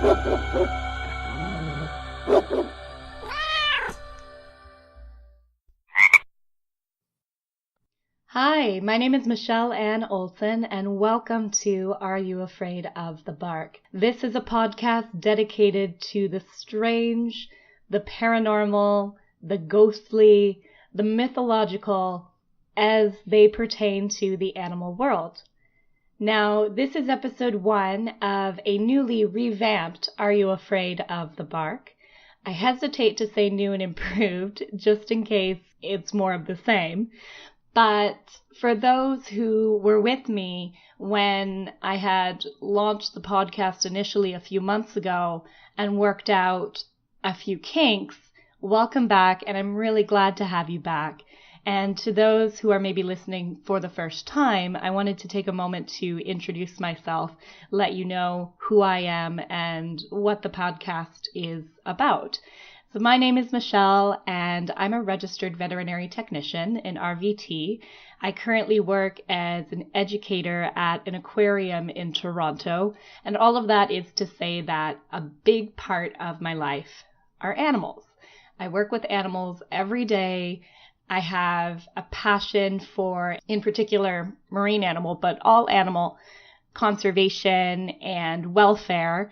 Hi, my name is Michelle Ann Olson, and welcome to Are You Afraid of the Bark? This is a podcast dedicated to the strange, the paranormal, the ghostly, the mythological, as they pertain to the animal world. Now, this is episode 1 of a newly revamped Are You Afraid of the Bark? I hesitate to say new and improved, just in case it's more of the same. But for those who were with me when I had launched the podcast initially a few months ago and worked out a few kinks, welcome back, and I'm really glad to have you back. And to those who are maybe listening for the first time, I wanted to take a moment to introduce myself, let you know who I am and what the podcast is about. So my name is Michelle, and I'm a registered veterinary technician in RVT. I currently work as an educator at an aquarium in Toronto, and all of that is to say that a big part of my life are animals. I work with animals every day. I have a passion for, in particular, marine animal, but all animal conservation and welfare.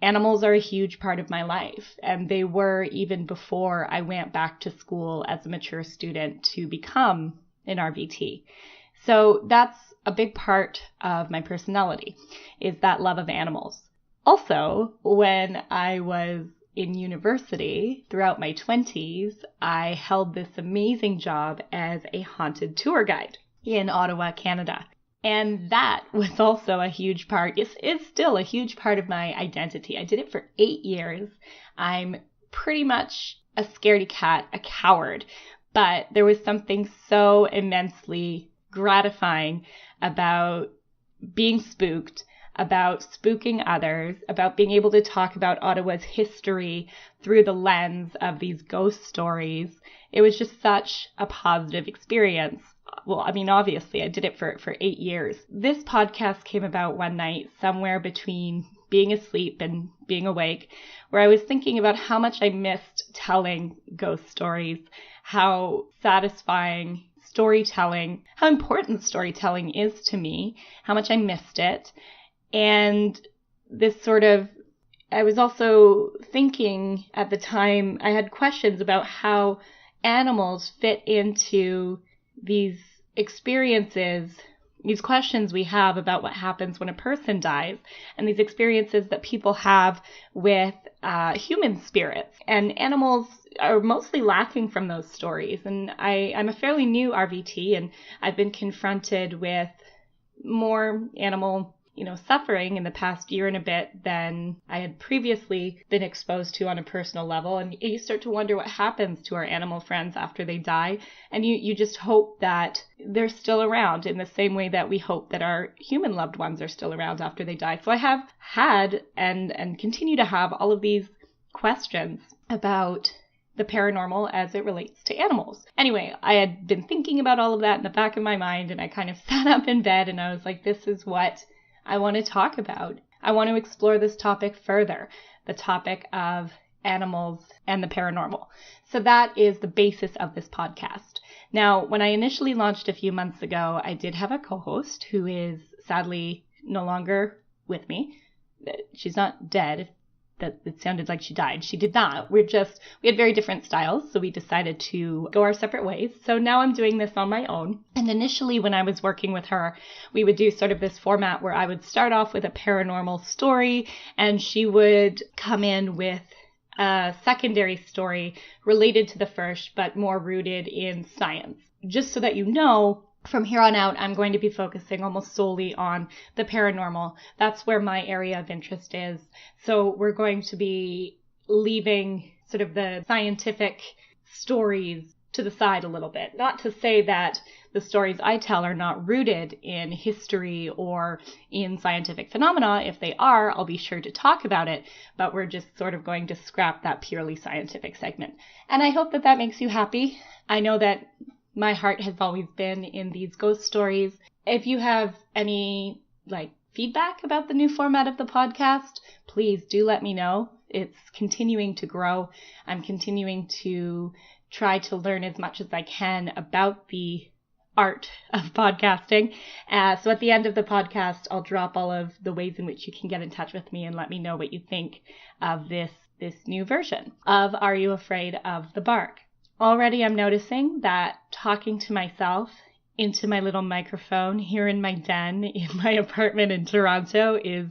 Animals are a huge part of my life, and they were even before I went back to school as a mature student to become an RVT. So that's a big part of my personality, is that love of animals. Also, when I was in university, throughout my 20s, I held this amazing job as a haunted tour guide in Ottawa, Canada. And that was also a huge part, is still a huge part of my identity. I did it for 8 years. I'm pretty much a scaredy cat, a coward, but there was something so immensely gratifying about being spooked, about spooking others, about being able to talk about Ottawa's history through the lens of these ghost stories. It was just such a positive experience. Well, I mean, obviously, I did it for 8 years. This podcast came about one night, somewhere between being asleep and being awake, where I was thinking about how much I missed telling ghost stories, how satisfying storytelling, how important storytelling is to me, how much I missed it. And I was also thinking at the time, I had questions about how animals fit into these experiences, these questions we have about what happens when a person dies, and these experiences that people have with human spirits. And animals are mostly lacking from those stories. And I'm a fairly new RVT, and I've been confronted with more animal suffering in the past year and a bit than I had previously been exposed to on a personal level. And you start to wonder what happens to our animal friends after they die. And you just hope that they're still around in the same way that we hope that our human loved ones are still around after they die. So I have had and continue to have all of these questions about the paranormal as it relates to animals. Anyway, I had been thinking about all of that in the back of my mind, and I kind of sat up in bed and I was like, this is what I want to talk about. I want to explore this topic further, the topic of animals and the paranormal. So that is the basis of this podcast. Now, when I initially launched a few months ago, I did have a co-host who is sadly no longer with me. She's not dead. That it sounded like she died. She did not. We had very different styles, so we decided to go our separate ways. So now I'm doing this on my own. And initially when I was working with her, we would do sort of this format where I would start off with a paranormal story, and she would come in with a secondary story related to the first, but more rooted in science. Just so that you know, from here on out, I'm going to be focusing almost solely on the paranormal. That's where my area of interest is. So we're going to be leaving sort of the scientific stories to the side a little bit. Not to say that the stories I tell are not rooted in history or in scientific phenomena. If they are, I'll be sure to talk about it, but we're just sort of going to scrap that purely scientific segment. And I hope that that makes you happy. I know that my heart has always been in these ghost stories. If you have any feedback about the new format of the podcast, please do let me know. It's continuing to grow. I'm continuing to try to learn as much as I can about the art of podcasting. So at the end of the podcast, I'll drop all of the ways in which you can get in touch with me and let me know what you think of this new version of Are You Afraid of the Bark? Already I'm noticing that talking to myself into my little microphone here in my den in my apartment in Toronto is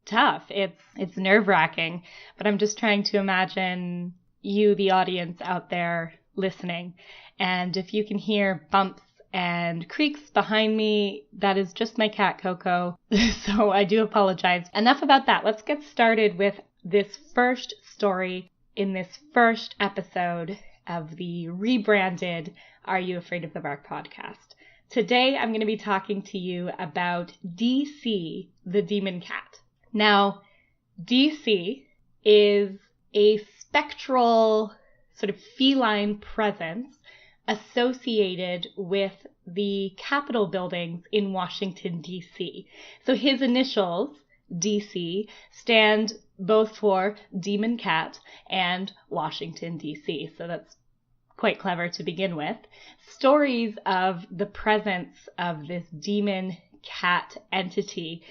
tough. It's nerve-wracking, but I'm just trying to imagine you, the audience out there listening. And if you can hear bumps and creaks behind me, that is just my cat Coco. So I do apologize. Enough about that. Let's get started with this first story in this first episode of the rebranded Are You Afraid of the Bark podcast. Today I'm going to be talking to you about DC, the demon cat. Now, DC is a spectral sort of feline presence associated with the Capitol buildings in Washington, D.C. So his initials, D.C., stand both for Demon Cat and Washington, D.C. So that's quite clever to begin with. Stories of the presence of this demon cat entity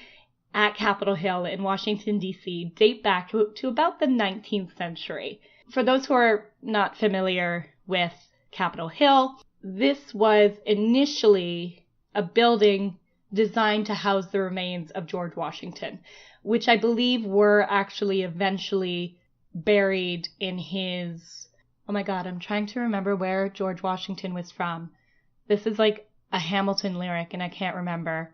at Capitol Hill in Washington, D.C. date back to about the 19th century. For those who are not familiar with Capitol Hill, this was initially a building designed to house the remains of George Washington, which I believe were actually eventually buried in his... Oh my God, I'm trying to remember where George Washington was from. This is like a Hamilton lyric and I can't remember.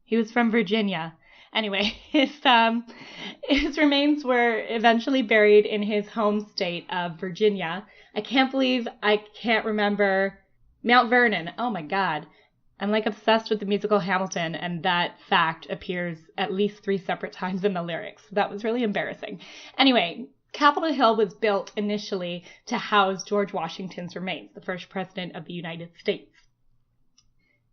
He was from Virginia. Anyway, his remains were eventually buried in his home state of Virginia. I can't believe I can't remember Mount Vernon. Oh my God. I'm like obsessed with the musical Hamilton, and that fact appears at least 3 separate times in the lyrics. That was really embarrassing. Anyway, Capitol Hill was built initially to house George Washington's remains, the first president of the United States.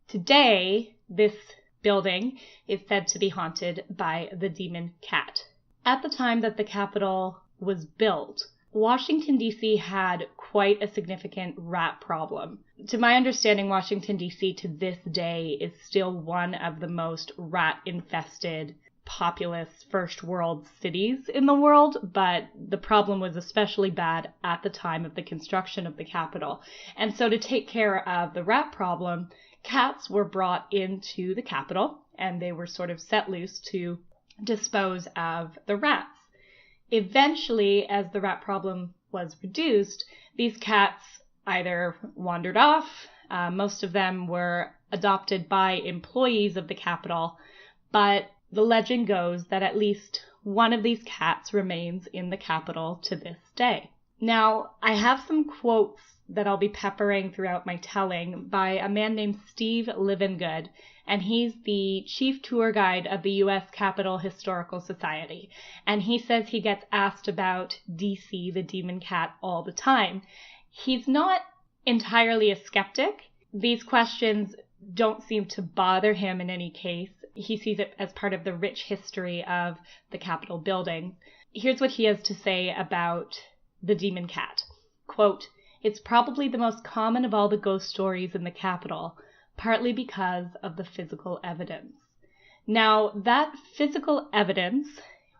Today, this building is said to be haunted by the demon cat. At the time that the Capitol was built, Washington, D.C. had quite a significant rat problem. To my understanding, Washington, D.C. to this day is still one of the most rat-infested, populous first world cities in the world, but the problem was especially bad at the time of the construction of the Capitol. And so to take care of the rat problem, cats were brought into the Capitol, and they were sort of set loose to dispose of the rats. Eventually, as the rat problem was reduced, these cats either wandered off, most of them were adopted by employees of the Capitol, but the legend goes that at least one of these cats remains in the Capitol to this day. Now, I have some quotes that I'll be peppering throughout my telling by a man named Steve Livengood, and he's the chief tour guide of the U.S. Capitol Historical Society. And he says he gets asked about DC, the demon cat, all the time. He's not entirely a skeptic. These questions don't seem to bother him in any case. He sees it as part of the rich history of the Capitol building. Here's what he has to say about the demon cat. Quote, "It's probably the most common of all the ghost stories in the Capitol, partly because of the physical evidence." Now, that physical evidence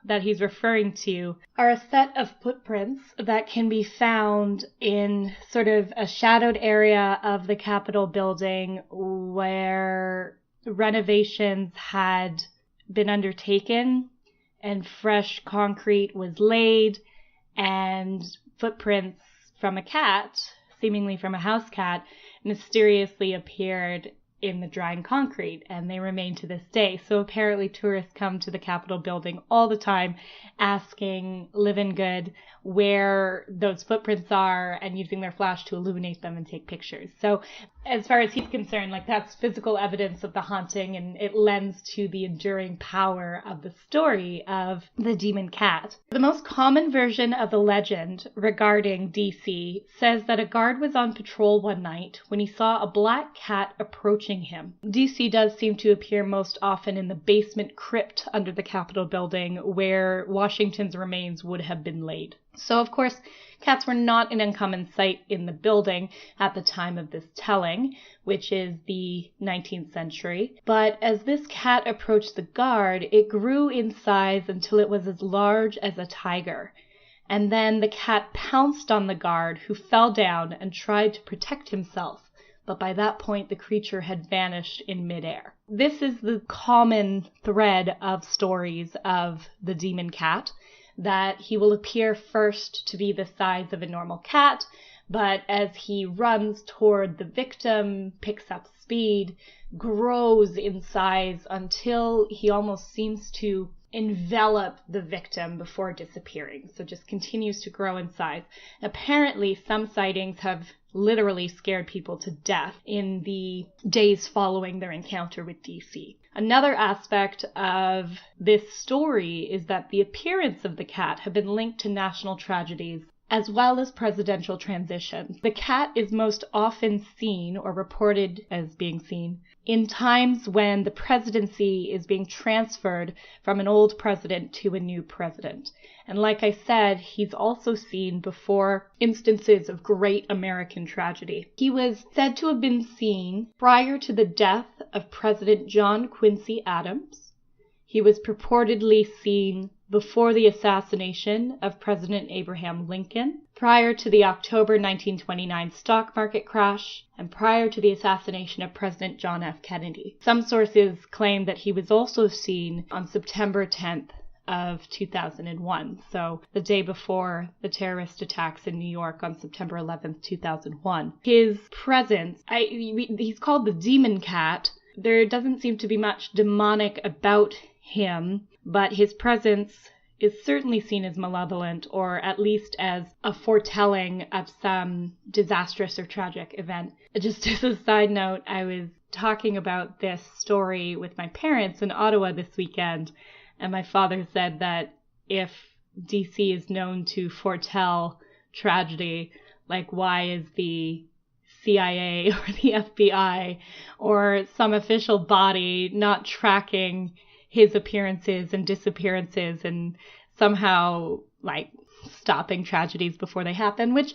that he's referring to are a set of footprints that can be found in sort of a shadowed area of the Capitol building where renovations had been undertaken and fresh concrete was laid, and footprints from a cat, seemingly from a house cat, mysteriously appeared in the drying concrete, and they remain to this day. So apparently tourists come to the Capitol building all the time asking Livengood where those footprints are and using their flash to illuminate them and take pictures. So as far as he's concerned, like, that's physical evidence of the haunting, and it lends to the enduring power of the story of the demon cat. The most common version of the legend regarding DC says that a guard was on patrol one night when he saw a black cat approaching ambushing him. DC does seem to appear most often in the basement crypt under the Capitol building where Washington's remains would have been laid. So, of course, cats were not an uncommon sight in the building at the time of this telling, which is the 19th century. But as this cat approached the guard, it grew in size until it was as large as a tiger. And then the cat pounced on the guard, who fell down and tried to protect himself. But by that point, the creature had vanished in midair. This is the common thread of stories of the demon cat, that he will appear first to be the size of a normal cat, but as he runs toward the victim, picks up speed, grows in size until he almost seems to envelop the victim before disappearing. So just continues to grow in size. Apparently, some sightings have literally scared people to death in the days following their encounter with DC. Another aspect of this story is that the appearance of the cat have been linked to national tragedies as well as presidential transitions. The cat is most often seen or reported as being seen in times when the presidency is being transferred from an old president to a new president. And like I said, he's also seen before instances of great American tragedy. He was said to have been seen prior to the death of President John Quincy Adams. He was purportedly seen before the assassination of President Abraham Lincoln, prior to the October 1929 stock market crash, and prior to the assassination of President John F. Kennedy. Some sources claim that he was also seen on September 10th of 2001, so the day before the terrorist attacks in New York on September 11th, 2001. His presence, he's called the demon cat. There doesn't seem to be much demonic about him, but his presence is certainly seen as malevolent, or at least as a foretelling of some disastrous or tragic event. Just as a side note, I was talking about this story with my parents in Ottawa this weekend, and my father said that if DC is known to foretell tragedy, like why is the CIA or the FBI or some official body not tracking his appearances and disappearances and somehow like stopping tragedies before they happen, which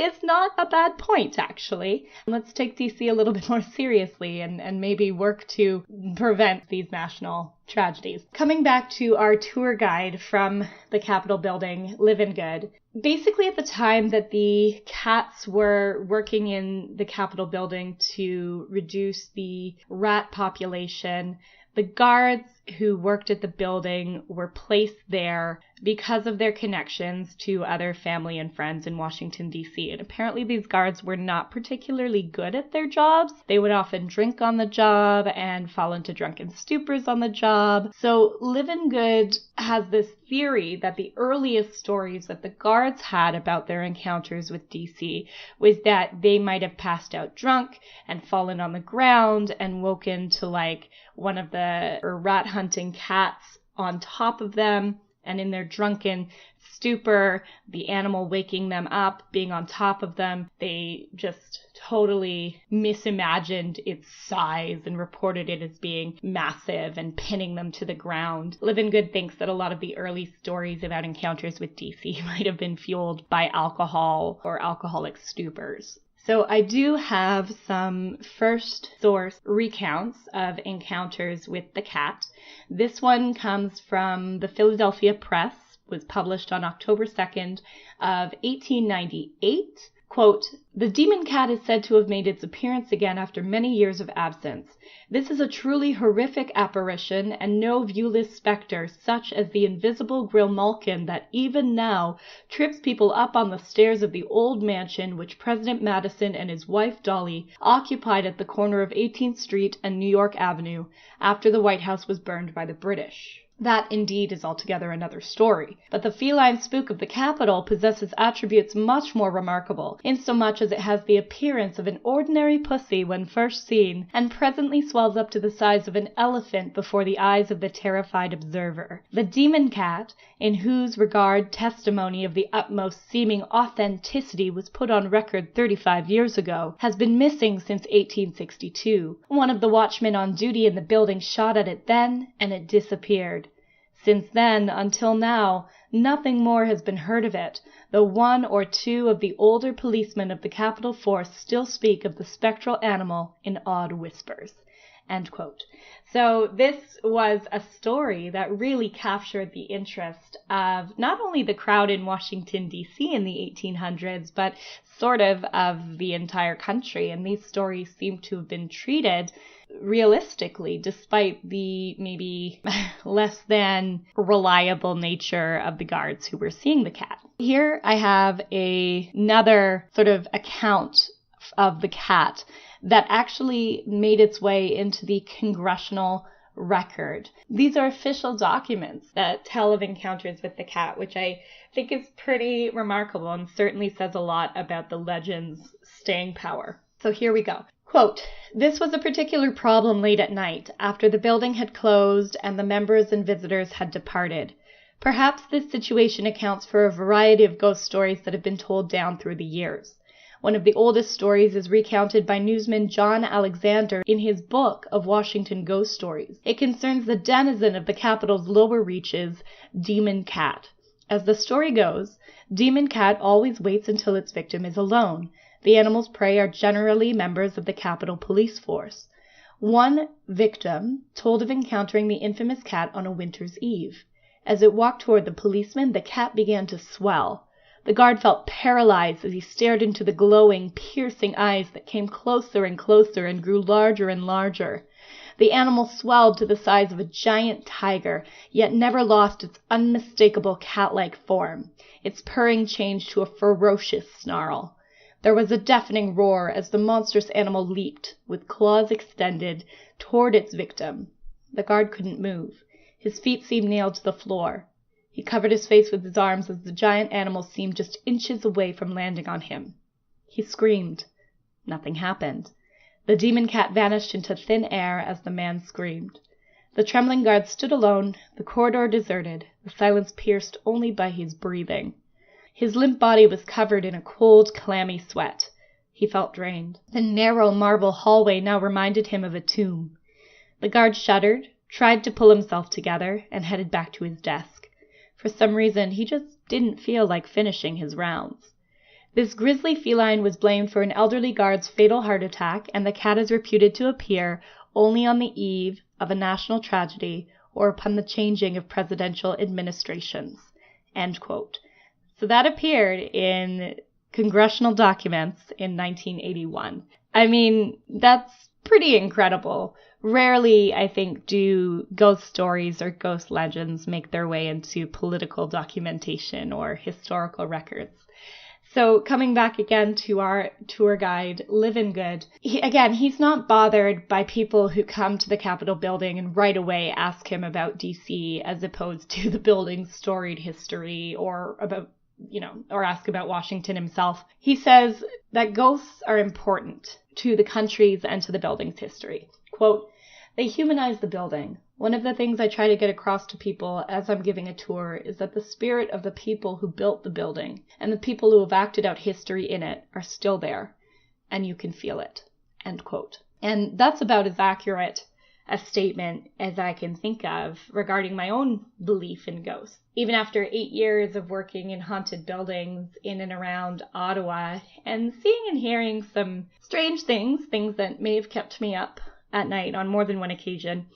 is not a bad point, actually. Let's take DC a little bit more seriously and maybe work to prevent these national tragedies. Coming back to our tour guide from the Capitol building, Live in Good. Basically, at the time that the cats were working in the Capitol building to reduce the rat population, the guards who worked at the building were placed there because of their connections to other family and friends in Washington, D.C. And apparently these guards were not particularly good at their jobs. They would often drink on the job and fall into drunken stupors on the job. So Live in Good has this theory that the earliest stories that the guards had about their encounters with DC was that they might have passed out drunk and fallen on the ground and woken to like one of the rat hunting cats on top of them, and in their drunken stupor, the animal waking them up, being on top of them, they just totally misimagined its size and reported it as being massive and pinning them to the ground. Live in Good thinks that a lot of the early stories about encounters with DC might have been fueled by alcohol or alcoholic stupors. So I do have some first source recounts of encounters with the cat. This one comes from the Philadelphia Press, was published on October 2nd of 1898. Quote, "The demon cat is said to have made its appearance again after many years of absence. This is a truly horrific apparition, and no viewless specter such as the invisible grimalkin that even now trips people up on the stairs of the old mansion which President Madison and his wife Dolly occupied at the corner of 18th Street and New York Avenue after the White House was burned by the British." That indeed is altogether another story. But the feline spook of the Capitol possesses attributes much more remarkable, insomuch as it has the appearance of an ordinary pussy when first seen, and presently swells up to the size of an elephant before the eyes of the terrified observer. The demon cat, in whose regard testimony of the utmost seeming authenticity was put on record 35 years ago, has been missing since 1862. One of the watchmen on duty in the building shot at it then, and it disappeared. Since then, until now, nothing more has been heard of it, though one or two of the older policemen of the Capitol Force still speak of the spectral animal in odd whispers." End quote. So this was a story that really captured the interest of not only the crowd in Washington, D.C. in the 1800s, but sort of the entire country. And these stories seem to have been treated realistically, despite the maybe less than reliable nature of the guards who were seeing the cat. Here I have another sort of account of the cat that actually made its way into the congressional record. These are official documents that tell of encounters with the cat, which I think is pretty remarkable and certainly says a lot about the legend's staying power. So here we go. Quote, "This was a particular problem late at night, after the building had closed and the members and visitors had departed. Perhaps this situation accounts for a variety of ghost stories that have been told down through the years. One of the oldest stories is recounted by newsman John Alexander in his book of Washington Ghost Stories. It concerns the denizen of the Capitol's lower reaches, Demon Cat. As the story goes, Demon Cat always waits until its victim is alone. The animal's prey are generally members of the Capitol Police Force. One victim told of encountering the infamous cat on a winter's eve. As it walked toward the policeman, the cat began to swell. The guard felt paralyzed as he stared into the glowing, piercing eyes that came closer and closer and grew larger and larger. The animal swelled to the size of a giant tiger, yet never lost its unmistakable cat-like form. Its purring changed to a ferocious snarl. There was a deafening roar as the monstrous animal leaped, with claws extended, toward its victim. The guard couldn't move. His feet seemed nailed to the floor. He covered his face with his arms as the giant animal seemed just inches away from landing on him. He screamed. Nothing happened. The demon cat vanished into thin air as the man screamed. The trembling guard stood alone, the corridor deserted, the silence pierced only by his breathing. His limp body was covered in a cold, clammy sweat. He felt drained. The narrow marble hallway now reminded him of a tomb. The guard shuddered, tried to pull himself together, and headed back to his desk. For some reason, he just didn't feel like finishing his rounds. This grisly feline was blamed for an elderly guard's fatal heart attack, and the cat is reputed to appear only on the eve of a national tragedy or upon the changing of presidential administrations." End quote. So that appeared in congressional documents in 1981. I mean, that's pretty incredible. Rarely, I think, do ghost stories or ghost legends make their way into political documentation or historical records. So coming back again to our tour guide, Livingood, he's not bothered by people who come to the Capitol building and right away ask him about DC as opposed to the building's storied history or ask about Washington himself. He says that ghosts are important to the country's and to the building's history. Quote, "They humanize the building. One of the things I try to get across to people as I'm giving a tour is that the spirit of the people who built the building and the people who have acted out history in it are still there, and you can feel it." End quote. And that's about as accurate a statement as I can think of regarding my own belief in ghosts. Even after 8 years of working in haunted buildings in and around Ottawa and seeing and hearing some strange things that may have kept me up at night on more than one occasion,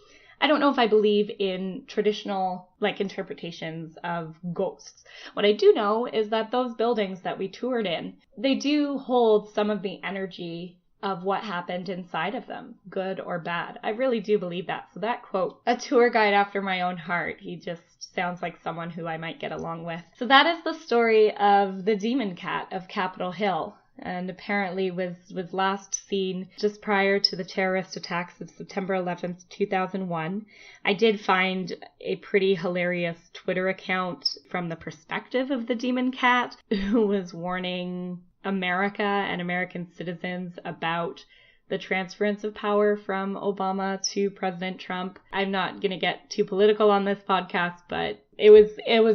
I don't know if I believe in traditional interpretations of ghosts. What I do know is that those buildings that we toured in, they do hold some of the energy of what happened inside of them, good or bad. I really do believe that. So that quote, "a tour guide after my own heart," he just sounds like someone who I might get along with. So that is the story of the demon cat of Capitol Hill. and apparently was last seen just prior to the terrorist attacks of September 11th, 2001. I did find a pretty hilarious Twitter account from the perspective of the demon cat who was warning America and American citizens about the transference of power from Obama to President Trump. I'm not going to get too political on this podcast, but it was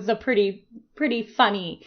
a pretty funny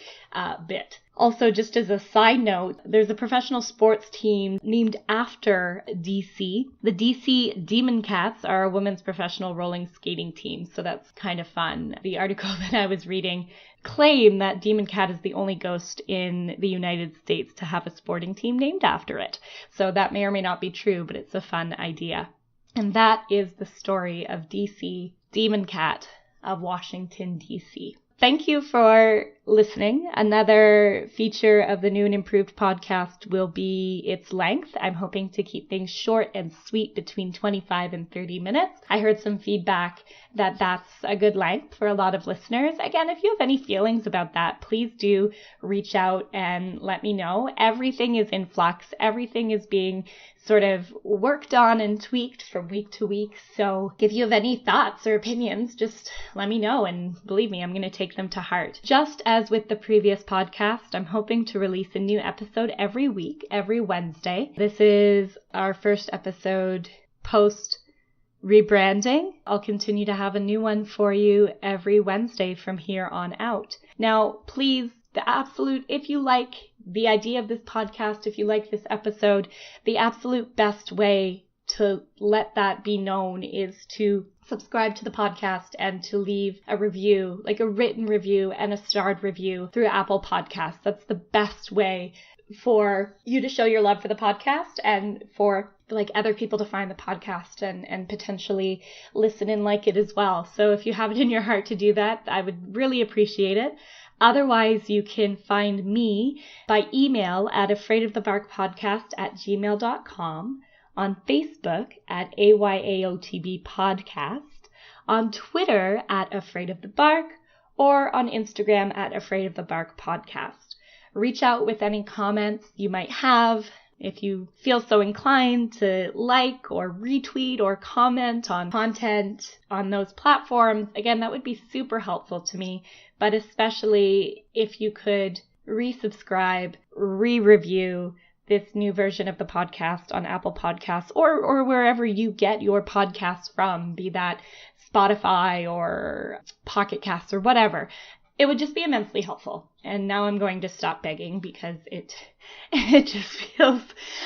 bit. Also, just as a side note, there's a professional sports team named after DC. The DC Demon Cats are a women's professional rolling skating team, so that's kind of fun. The article that I was reading claimed that Demon Cat is the only ghost in the United States to have a sporting team named after it. So that may or may not be true, but it's a fun idea. And that is the story of DC Demon Cat of Washington, D.C. Thank you for listening. Another feature of the new and improved podcast will be its length. I'm hoping to keep things short and sweet, between 25 and 30 minutes. I heard some feedback that that's a good length for a lot of listeners. Again, if you have any feelings about that, please do reach out and let me know. Everything is in flux. Everything is being sort of worked on and tweaked from week to week. So if you have any thoughts or opinions, just let me know. And believe me, I'm going to take them to heart. Just as with the previous podcast, I'm hoping to release a new episode every week, every Wednesday. This is our first episode post rebranding. I'll continue to have a new one for you every Wednesday from here on out. Now, please, if you like the idea of this podcast, if you like this episode, the absolute best way to let that be known is to subscribe to the podcast and to leave a review, like a written review and a starred review through Apple Podcasts. That's the best way for you to show your love for the podcast and for other people to find the podcast and potentially listen and like it as well. So if you have it in your heart to do that, I would really appreciate it. Otherwise, you can find me by email at afraidofthebarkpodcast@gmail.com, on Facebook at AYAOTB Podcast, on Twitter at Afraid of the Bark, or on Instagram at Afraid of the Bark Podcast. Reach out with any comments you might have. If you feel so inclined to like or retweet or comment on content on those platforms, again, that would be super helpful to me. But especially if you could resubscribe, re-review this new version of the podcast on Apple Podcasts or wherever you get your podcasts from, be that Spotify or Pocket Casts or whatever. It would just be immensely helpful. And now I'm going to stop begging because it just feels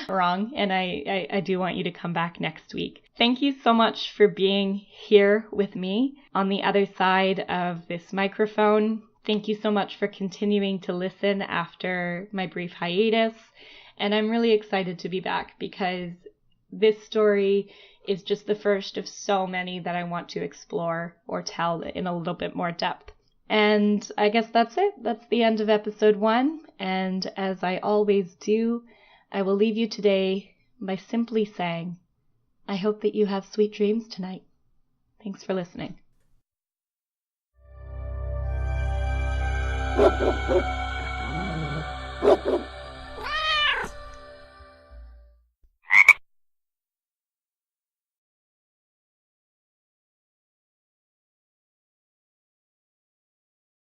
wrong. And I do want you to come back next week. Thank you so much for being here with me on the other side of this microphone. Thank you so much for continuing to listen after my brief hiatus. And I'm really excited to be back because this story is just the first of so many that I want to explore or tell in a little bit more depth. And I guess that's it. That's the end of episode 1. And as I always do, I will leave you today by simply saying, I hope that you have sweet dreams tonight. Thanks for listening.